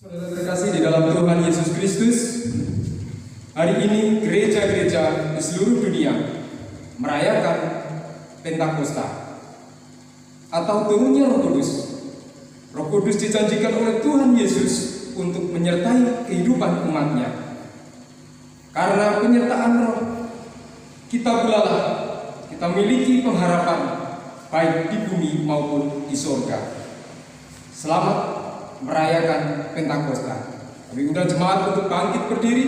Saudara terkasih di dalam Tuhan Yesus Kristus, hari ini gereja-gereja di seluruh dunia merayakan Pentakosta atau turunnya Roh Kudus. Roh Kudus dijanjikan oleh Tuhan Yesus untuk menyertai kehidupan umatnya. Karena penyertaan Roh, kita belalah, kita miliki pengharapan baik di bumi maupun di surga. Selamat merayakan Pentakosta. Kami undang jemaat untuk bangkit berdiri.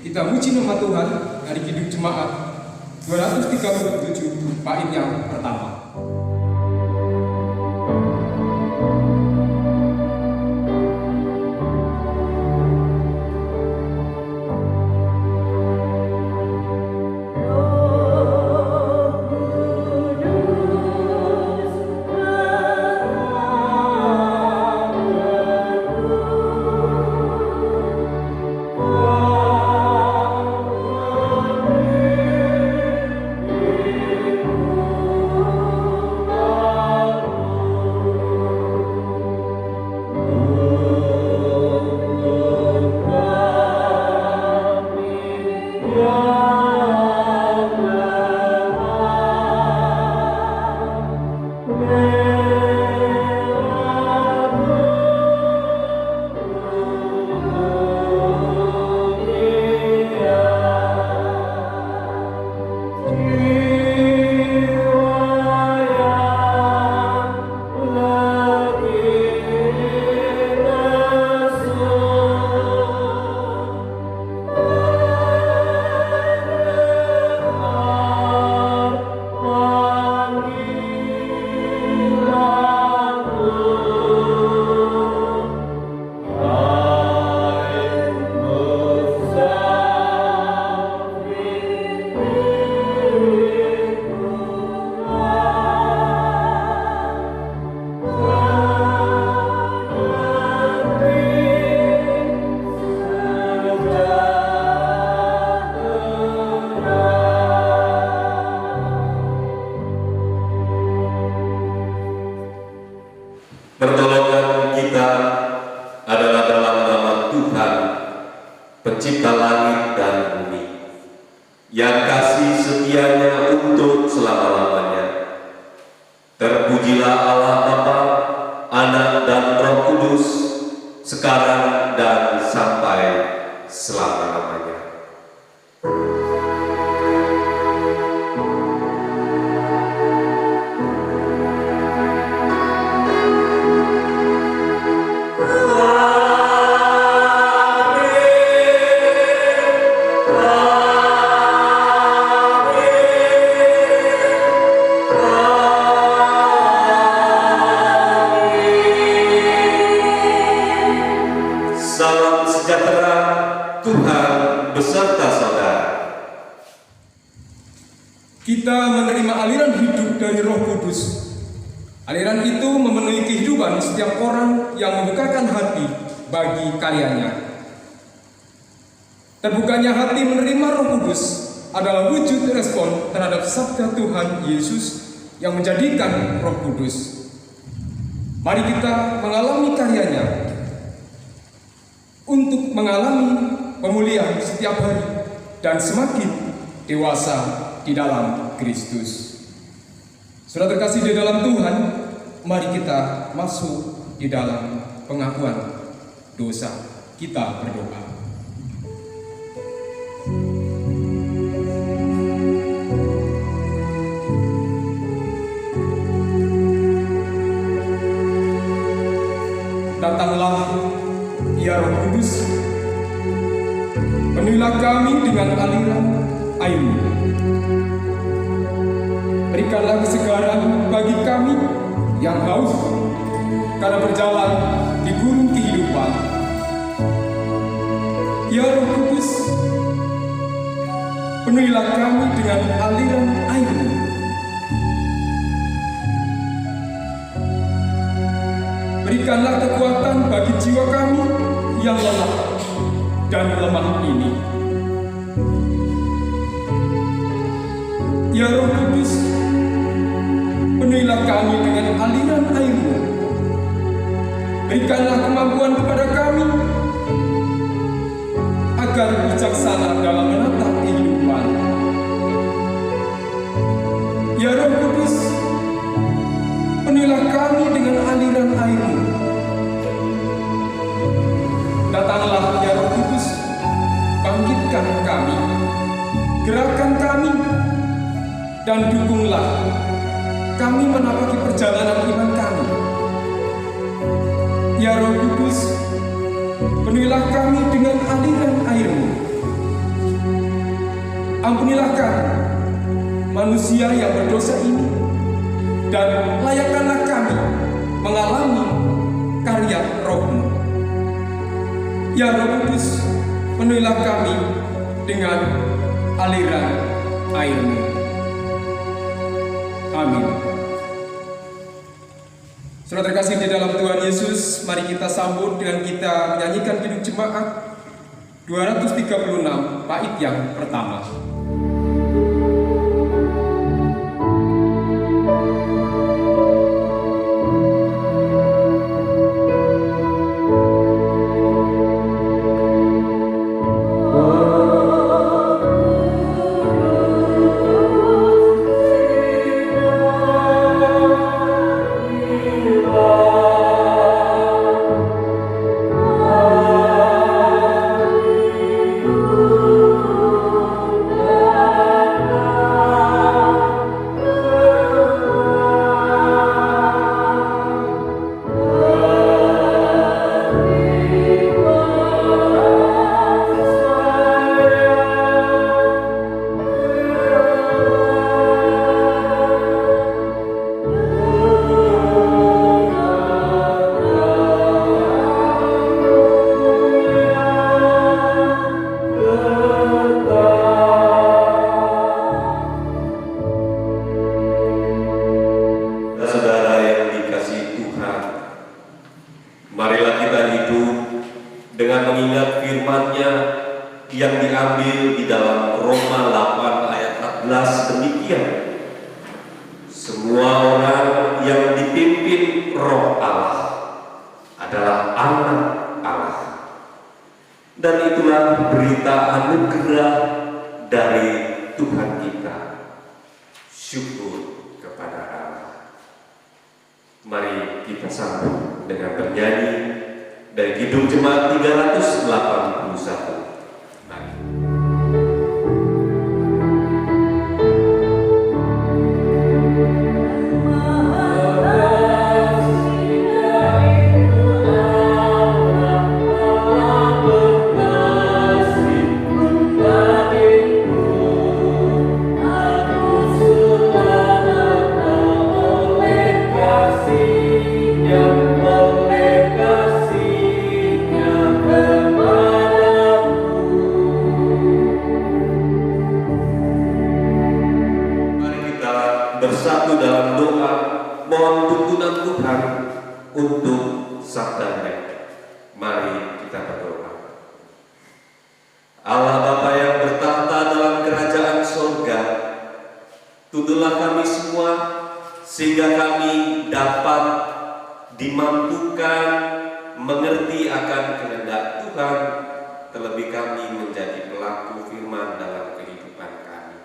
Kita muji nama Tuhan dari Kidung Jemaat 237 bait yang pertama. Pertolongan kita adalah dalam nama Tuhan, pencipta langit dan bumi, yang kasih setianya untuk selama-lamanya. Terpujilah Allah Bapa, Anak dan Roh Kudus, sekarang dan sampai selama-lamanya. Salam sejahtera Tuhan beserta saudara. Kita menerima aliran hidup dari Roh Kudus. Aliran itu memenuhi kehidupan setiap orang yang membukakan hati bagi karyanya. Terbukanya hati menerima Roh Kudus adalah wujud respon terhadap sabda Tuhan Yesus yang menjadikan Roh Kudus. Mari kita mengalami karyanya untuk mengalami pemulihan setiap hari dan semakin dewasa di dalam Kristus. Saudara terkasih di dalam Tuhan, mari kita masuk di dalam pengakuan dosa. Kita berdoa. Datanglah ya Roh Kudus, penuhilah kami dengan aliran air-Mu. Berikanlah kesegaran bagi kami yang haus karena berjalan di gurun kehidupan. Ya Roh Kudus, penuhilah kami dengan aliran air-Mu. Berikanlah kekuatan bagi jiwa kami yang lelah dan lemah ini. Ya Roh Kudus, penuhilah kami dengan aliran air-Mu. Berikanlah kemampuan kepada kami agar bijaksana dalam menata kehidupan. Ya Roh Kudus, penuhilah kami dengan aliran air-Mu. Datanglah ya Roh Kudus, bangkitkan kami, gerakan kami, dan dukunglah kami menapaki perjalanan iman kami. Ya Roh Kudus, penuhilah kami dengan aliran air-Mu. Ampunilah kami, manusia yang berdosa ini, dan layakkanlah kami mengalami karya Roh-Mu. Ya Roh Kudus, penuhilah kami dengan aliran air-Mu. Amin. Saudara terkasih di dalam Tuhan Yesus, mari kita sambut dengan kita menyanyikan Kidung Jemaat 236 bait yang pertama. dengan mengingat firman-Nya yang diambil di dalam Roma 8 ayat 14 demikian. Semua orang yang dipimpin Roh Allah adalah anak Allah. Dan itulah berita anugerah dari Tuhan kita. Syukur kepada Allah. Mari kita sambut dengan bernyanyi dari Kidung Jemaat 381. Mari. Bersatu dalam doa, mohon tuntunan Tuhan untuk sabdanya. Mari kita berdoa. Allah Bapa yang bertahta dalam kerajaan sorga, tuntunlah kami semua sehingga kami dapat dimampukan mengerti akan kehendak Tuhan, terlebih kami menjadi pelaku firman dalam kehidupan kami.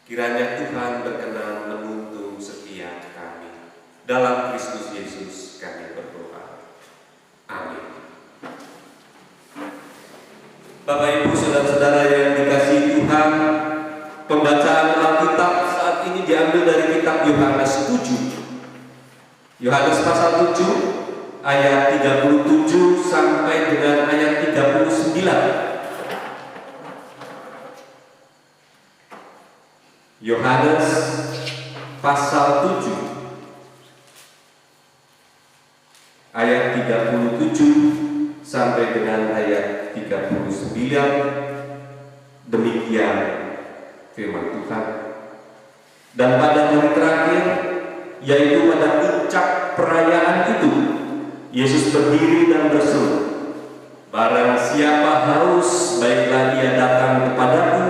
Kiranya Tuhan berkenan menuntun setiap kami. Dalam Kristus Yesus kami berdoa. Amin. Bapak Ibu saudara-saudara yang dikasihi Tuhan, pembacaan Alkitab saat ini diambil dari kitab Yohanes 7. Yohanes pasal 7 ayat 37 sampai dengan ayat 39. Yohanes pasal 7 ayat 37 sampai dengan ayat 39. Demikian firman Tuhan. Dan pada hari terakhir, yaitu pada puncak perayaan itu, Yesus berdiri dan berseru, "Barang siapa haus, baiklah ia datang kepadaku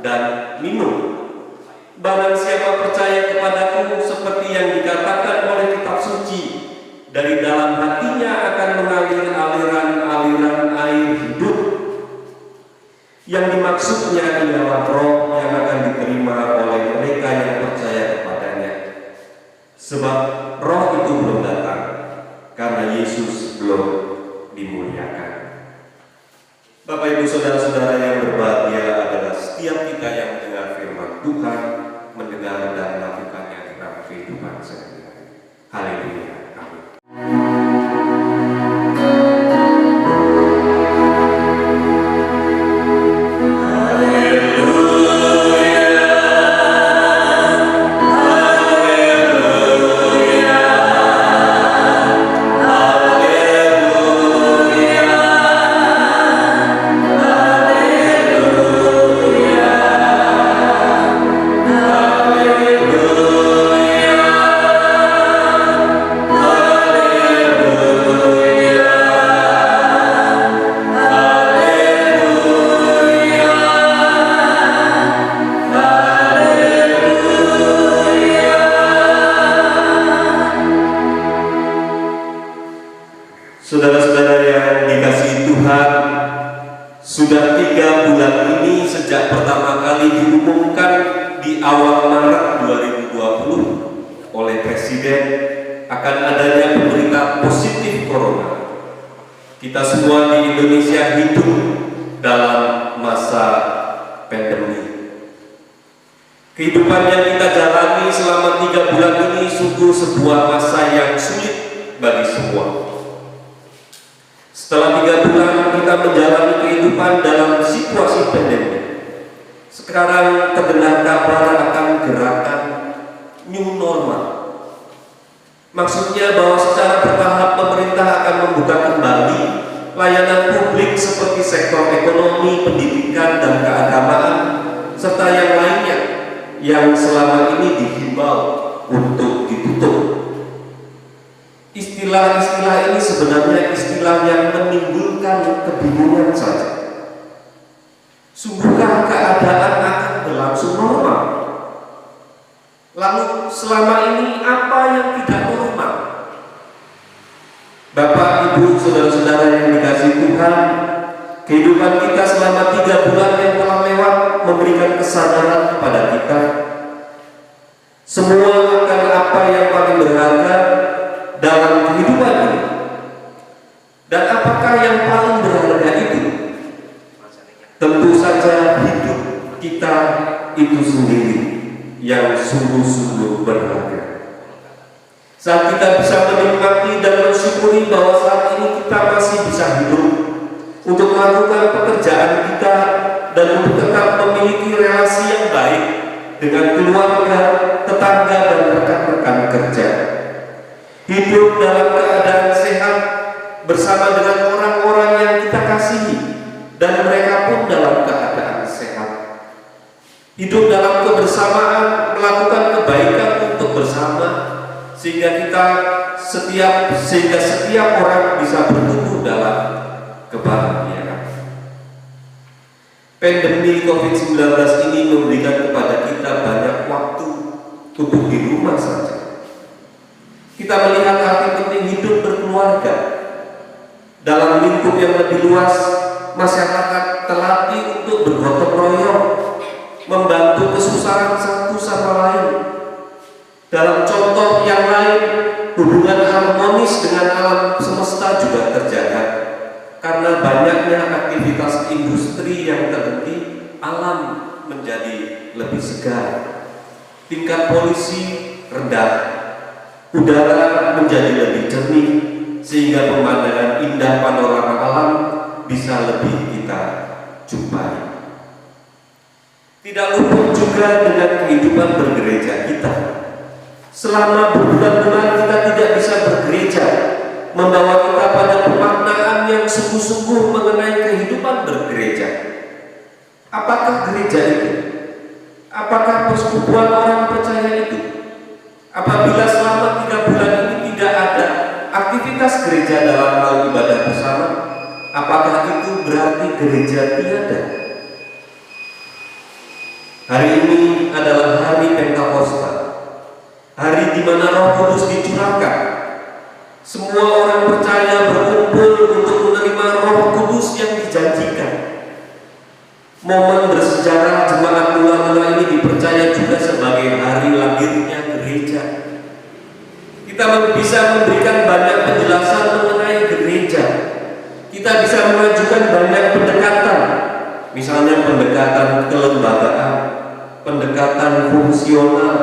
dan minum. Barang siapa percaya kepadaku, seperti yang dikatakan oleh kitab suci, dari dalam hatinya akan mengalir aliran-aliran air hidup." maksudnya ialah roh yang akan diterima oleh mereka yang percaya kepadanya. Sebab roh itu belum datang, karena Yesus belum dimuliakan. Bapak Ibu Saudara-saudara yang berbahagia adalah setiap kita yang mendengar firman Tuhan, mendengar dan melakukannya dalam kehidupan sehari-hari. Haleluya. Amin. Saudara-saudara yang dikasihi Tuhan, sudah 3 bulan ini sejak pertama kali diumumkan di awal Maret 2020 oleh Presiden akan adanya berita positif corona. Kita semua di Indonesia hidup dalam masa pandemi. Kehidupan yang kita jalani selama 3 bulan ini sungguh sebuah masa yang sulit bagi semua. Setelah 3 bulan kita menjalani kehidupan dalam situasi pandemi, sekarang terdengar kabar akan gerakan new normal. Maksudnya bahwa secara bertahap pemerintah akan membuka kembali layanan publik seperti sektor ekonomi, pendidikan, dan keagamaan, serta yang lainnya yang selama ini dihimbau untuk ditutup. Istilah-istilah ini sebenarnya istilah yang menimbulkan kebingungan saja. Sungguhkah keadaan akan berlangsung normal? Lalu selama ini apa yang tidak normal? Bapak, Ibu, Saudara-saudara yang dikasihi Tuhan, kehidupan kita selama 3 bulan yang telah lewat memberikan kesadaran kepada kita semua akan apa yang paling berharga dalam kehidupan ini. Dan apakah yang paling berharga itu? Tentu saja hidup kita itu sendiri yang sungguh-sungguh berharga. Saat kita bisa menikmati dan mensyukuri bahwa saat ini kita masih bisa hidup untuk melakukan pekerjaan kita dan untuk tetap memiliki relasi yang baik dengan keluarga, tetangga, dan rekan-rekan kerja. Hidup dalam keadaan sehat bersama dengan orang-orang yang kita kasihi dan mereka pun dalam keadaan sehat. Hidup dalam kebersamaan, melakukan kebaikan untuk bersama sehingga setiap orang bisa bertumbuh dalam kebahagiaan. Pandemi COVID-19 ini memberikan kepada kita banyak waktu untuk di rumah saja. Kita melihat arti penting hidup berkeluarga. Dalam lingkup yang lebih luas, masyarakat terlatih untuk bergotong royong, membantu kesusahan satu sama lain. Dalam contoh yang lain, hubungan harmonis dengan alam semesta juga terjaga. Karena banyaknya aktivitas industri yang terhenti, alam menjadi lebih segar. Tingkat polusi rendah. Udara menjadi lebih jernih sehingga pemandangan indah panorama alam bisa lebih kita jumpai. Tidak luput juga dengan kehidupan bergereja kita. Selama berbulan-bulan kita tidak bisa bergereja, membawa kita pada pemaknaan yang sungguh-sungguh mengenai kehidupan bergereja. Apakah gereja itu? Apakah persekutuan orang percaya itu? Apabila selama 3 bulan ini tidak ada aktivitas gereja dalam hal ibadah bersama, apakah itu berarti gereja tiada? Hari ini adalah hari Pentakosta, hari di mana Roh Kudus dicurahkan. Semua orang percaya berkumpul untuk menerima Roh Kudus yang dijanjikan. Momen bersejarah jemaat mula-mula ini dipercaya juga sebagai hari lahirnya gereja. Kita bisa memberikan banyak penjelasan mengenai gereja. Kita bisa mengajukan banyak pendekatan, misalnya pendekatan kelembagaan, pendekatan fungsional,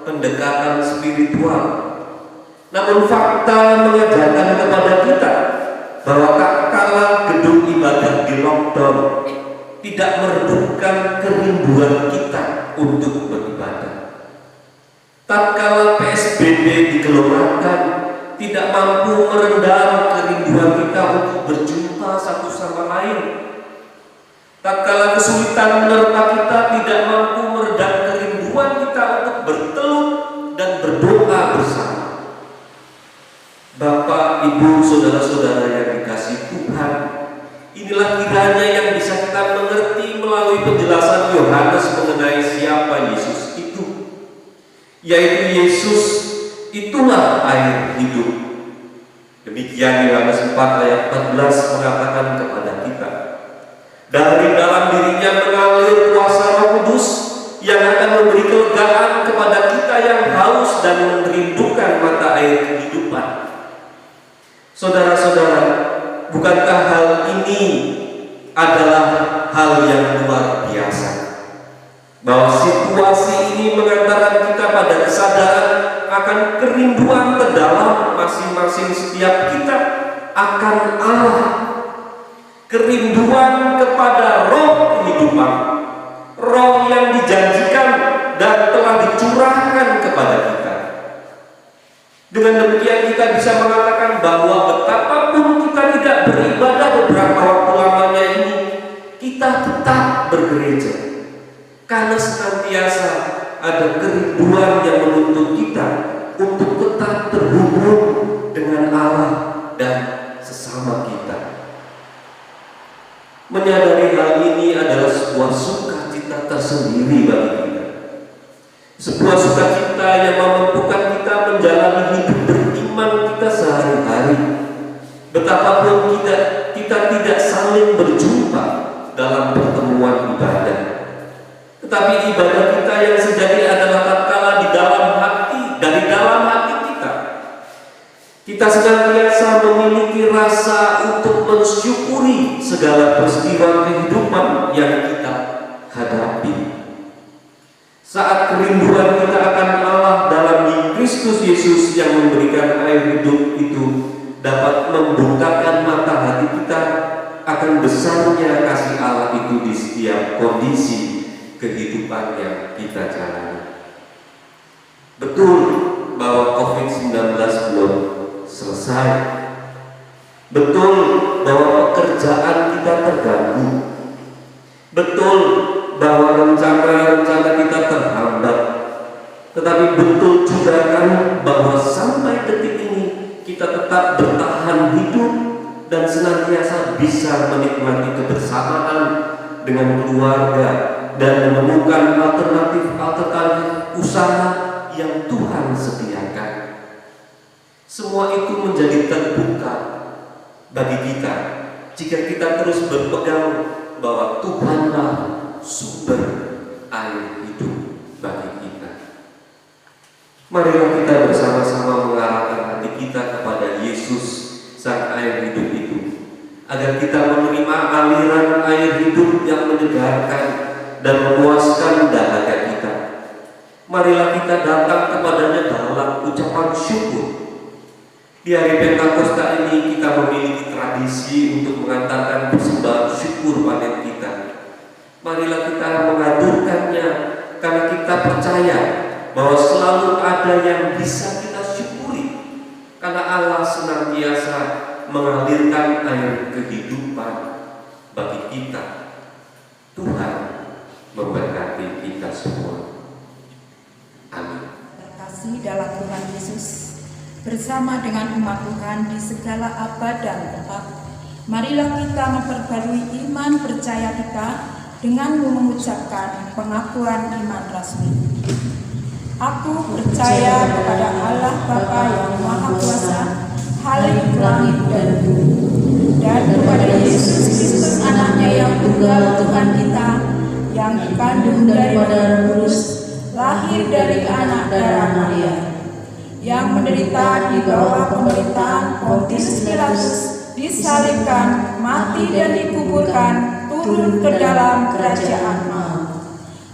pendekatan spiritual. Namun fakta mengajarkan kepada kita bahwa tak kala gedung ibadah di lockdown tidak meredupkan kerinduan kita untuk beribadah. Tatkala PSBB digelontorkan, tidak mampu meredam kerinduan kita untuk berjumpa satu sama lain. Tatkala kesulitan menerpa kita, tidak mampu meredam kerinduan kita untuk bertelut dan berdoa bersama. Bapak, Ibu, saudara-saudara yang dikasihi Tuhan, inilah kiranya yang bisa kita mengerti melalui penjelasan Yohanes mengenai siapa Yesus itu, yaitu Yesus itulah air hidup. Demikian Yohanes 4 ayat 14 mengatakan kepada kita, dari dalam dirinya mengalir kuasa Roh Kudus yang akan memberi kelegaan kepada kita yang haus dan merindukan mata air kehidupan. Saudara-saudara, bukankah hal ini adalah hal yang luar biasa? Bahwa situasi ini mengantarkan kita pada kesadaran akan kerinduan terdalam masing-masing setiap kita akan Allah. Kerinduan kepada roh kehidupan, roh yang dijanjikan dan telah dicurahkan kepada kita. Dengan demikian kita bisa mengatakan bahwa betapapun kita tidak beribadah beberapa waktu lamanya ini, kita tetap bergereja. Karena senantiasa ada kerinduan yang menuntut kita untuk tetap terhubung dengan Allah dan sesama kita. Menyadari hal ini adalah sebuah sukacita tersendiri bagi kita. Sebuah sukacita yang memampukan kita menjalani hidup beriman kita sehari-hari. Betapapun kita tidak saling berjumpa dalam pertemuan ibadah, tetapi ibadah kita yang sejati adalah tatkala di dalam hati, dari dalam hati kita. Kita senantiasa memiliki rasa untuk mensyukuri segala peristiwa kehidupan yang kita hadapi. Saat kerinduan kita akan Allah dalam Kristus Yesus yang memberikan air hidup itu dapat membukakan mata hati kita akan besarnya kasih Allah itu di setiap kondisi kehidupan yang kita jalani. Betul bahwa COVID-19 belum selesai. Betul bahwa pekerjaan kita terganggu. Betul bahwa rencana-rencana kita terhambat. Tetapi betul juga kan bahwa sampai detik ini kita tetap bertahan hidup dan senantiasa bisa menikmati kebersamaan dengan keluarga dan menemukan alternatif usaha yang Tuhan sediakan. Semua itu menjadi terbuka bagi kita jika kita terus berpegang bahwa Tuhanlah sumber air hidup bagi kita. Marilah kita bersama-sama mengarahkan hati kita kepada Yesus sang air hidup itu, agar kita menerima aliran air hidup yang menyegarkan dan memuaskan dahaga kita. Marilah kita datang kepadanya dalam ucapan syukur. Di hari Pentakosta ini kita memiliki tradisi untuk mengantarkan persembahan syukur panen kita. Marilah kita mengaturkannya karena kita percaya bahwa selalu ada yang bisa kita syukuri, karena Allah senantiasa mengalirkan air kehidupan bagi kita. Tuhan memberkati kita semua. Amin. Terkasih dalam Tuhan Yesus, bersama dengan umat Tuhan di segala abad dan tempat, marilah kita memperbarui iman percaya kita dengan mengucapkan pengakuan iman rasmi. Aku percaya kepada Allah Bapa yang Maha Kuasa, Halik langit dan bumi, dan kepada Yesus Kristus anaknya yang tunggal Tuhan kita yang dikandung daripada Roh Kudus, lahir dari anak darah Maria, yang menderita di bawah pemerintahan Pontius Pilatus, disalibkan, mati dan dikuburkan, turun ke dalam kerajaan maut.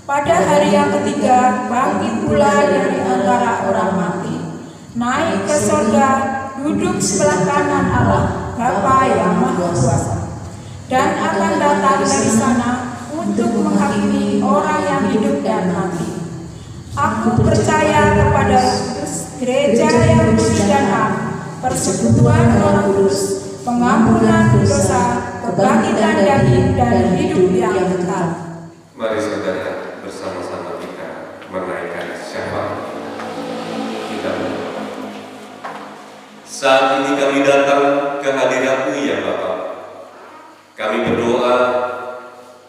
Pada hari yang ketiga bangkit pula dari antara orang mati, naik ke sorga, duduk sebelah kanan Allah Bapa yang Maha Kuasa, dan akan datang dari sana untuk menghakimi orang yang hidup dan mati. Aku percaya kepada gereja yang suci dan am, persekutuan Roh Kudus, pengampunan dosa, kebangkitan daging, dan hidup yang kekal. Mari saudara bersama-sama kita menaikkan syafaat. Kita berdoa. Saat ini kami datang ke hadirat-Mu ya Bapa. Kami berdoa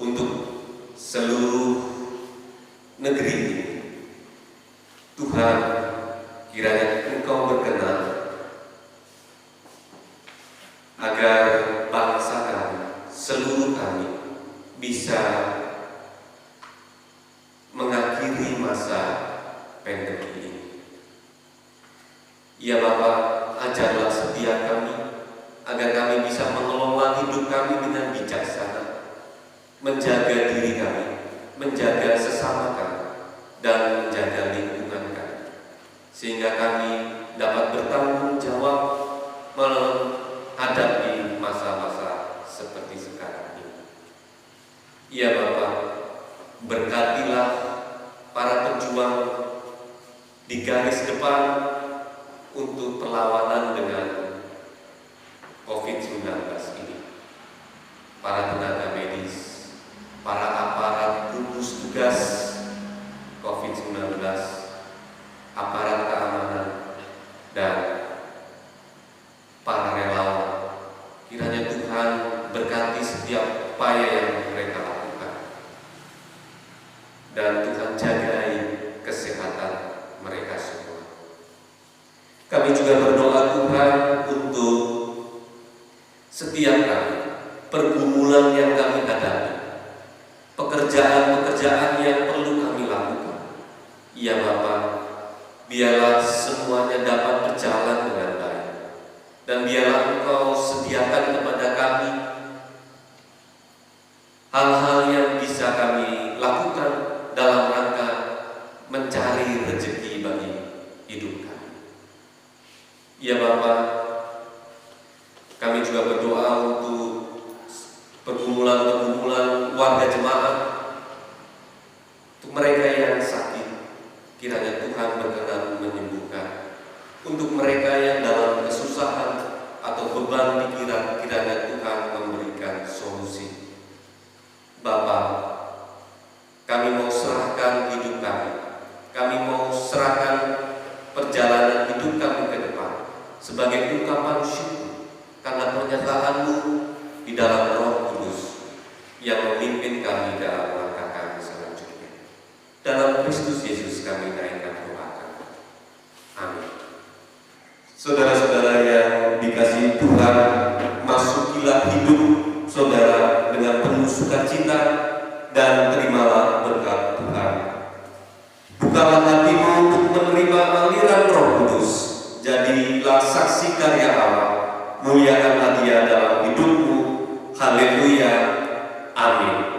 untuk seluruh negeri ini. Tuhan, kiranya Engkau berkenan agar bangsa kami, seluruh kami, bisa mengakhiri masa pandemi ini. Ya Bapa, ajarlah setiap kami agar kami bisa mengelola hidup kami dengan bijaksana, menjaga diri kami, menjaga sesama kami, dan menjaga lingkungan kami, sehingga kami dapat bertanggung jawab menghadapi masa-masa seperti sekarang ini. Ya Bapa, berkatilah para pejuang di garis depan untuk perlawanan dengan COVID-19 ini. Para tenaga medis, para aparat gugus tugas COVID-19, aparat keamanan, dan para relawan. Kiranya Tuhan berkati setiap upaya yang mereka lakukan, dan Tuhan jagai kesehatan mereka semua. Kami juga berdoa Tuhan untuk setiap kami, pergumulan yang kami hadapi, pekerjaan-pekerjaan yang perlu kami lakukan. Ya Bapa, biarlah semuanya dapat berjalan dengan baik, dan biarlah Engkau sediakan kepada kami hal-hal yang bisa kami lakukan dalam rangka mencari rezeki bagi hidup kami. Ya Bapa, kami juga berdoa untuk pergumulan-pergumulan warga jemaat, untuk mereka yang sakit, kiranya Tuhan berkenan menyembuhkan. Untuk mereka yang dalam kesusahan atau beban pikiran, kiranya Tuhan memberikan solusi. Bapa, kami mau serahkan hidup kami mau serahkan perjalanan hidup kami ke depan sebagai ungkapan syukur karena pernyataan-Mu di dalam Roh Kudus yang memimpin kami dalam langkah kami selanjutnya. Dalam Kristus Yesus kami naikkan doa kami. Amin. Saudara-saudara yang dikasihi Tuhan, masukilah hidup saudara dengan penuh sukacita dan terimalah berkat Tuhan. Bukalah hatimu untuk menerima aliran Roh Kudus. Jadilah saksi karya Allah. Muliakanlah Dia dalam hidupmu. Haleluya. Amin.